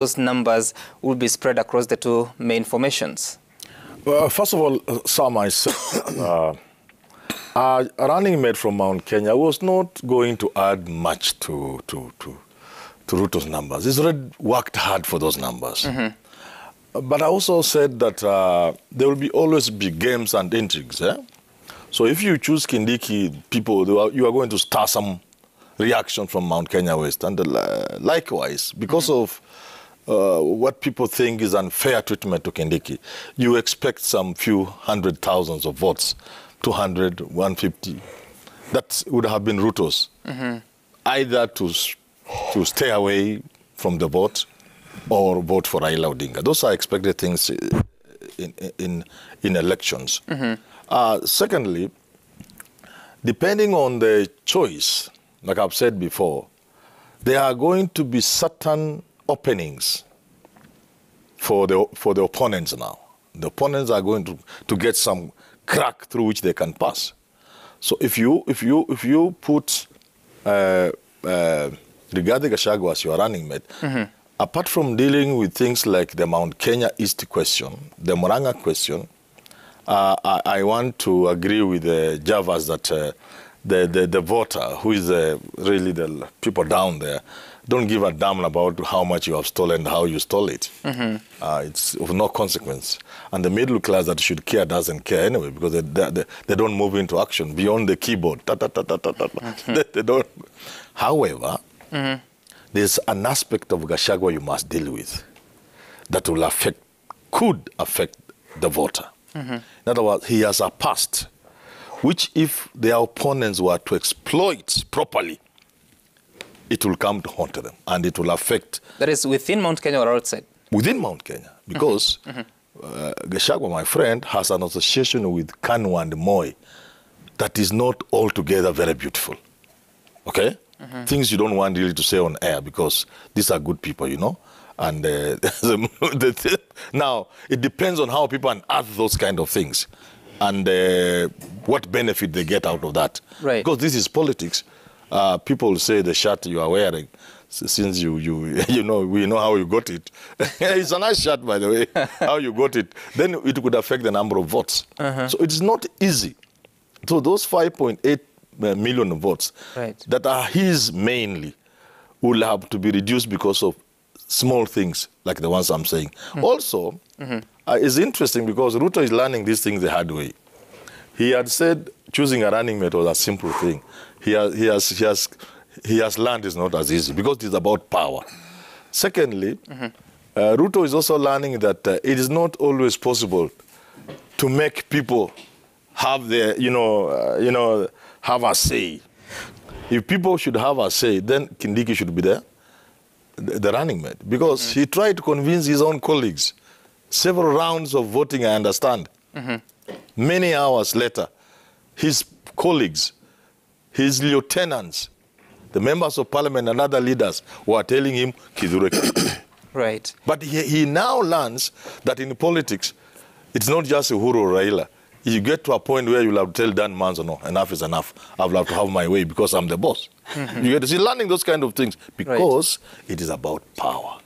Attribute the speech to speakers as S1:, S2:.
S1: those numbers will be spread across the two main formations?
S2: Well, first of all, Sam, I said, a running mate from Mount Kenya was not going to add much to Ruto's numbers. He's already worked hard for those numbers. But I also said that there will always be games and intrigues. So if you choose Kindiki, you are going to start some reaction from Mount Kenya West. And likewise, because of what people think is unfair treatment to Kindiki, you expect some few hundred thousands of votes, 200, 150. That would have been Ruto's, either to stay away from the vote or vote for Raila Odinga. Those are expected things in elections. Secondly, depending on the choice, like I've said before, there are going to be certain openings for the opponents now. The opponents are going to get some crack through which they can pass. So if you put Rigathi Gachagua as your running mate, apart from dealing with things like the Mount Kenya East question, the Murang'a question, I want to agree with Javas that the voter, who is really the people down there, don't give a damn about how much you have stolen and how you stole it. It's of no consequence. And the middle class that should care doesn't care anyway, because they don't move into action beyond the keyboard. They don't. However, there's an aspect of Gachagua you must deal with that could affect the voter. In other words, he has a past, which if their opponents were to exploit properly, it will come to haunt them, and it will affect...
S1: That is within Mount Kenya or outside?
S2: Within Mount Kenya, because Gachagua, my friend, has an association with Kanu and Moi that is not altogether very beautiful, okay? Things you don't want really to say on air, because these are good people, you know? And now, it depends on how people unearth those kind of things and what benefit they get out of that.
S1: Right.
S2: Because this is politics. People say the shirt you are wearing, since you know, we know how you got it. It's a nice shirt, by the way, how you got it. Then it could affect the number of votes. So it's not easy. So those 5.8 million votes that are his mainly will have to be reduced because of small things like the ones I'm saying. Also, it's interesting because Ruto is learning these things the hard way. He had said choosing a running mate was a simple thing. He has learned it's not as easy because it's about power. Secondly, Ruto is also learning that it is not always possible to make people have their, have a say. If people should have a say, then Kindiki should be there, the running mate, because he tried to convince his own colleagues. Several rounds of voting, I understand. Many hours later, his colleagues, his lieutenants, the members of parliament and other leaders were telling him, Kidure.
S1: Right.
S2: But he now learns that in politics, it's not just Uhuru or Raila. You get to a point where you'll have to tell Dan Manzo, no, enough is enough. I'll have to have my way because I'm the boss. You get to see learning those kind of things because it is about power.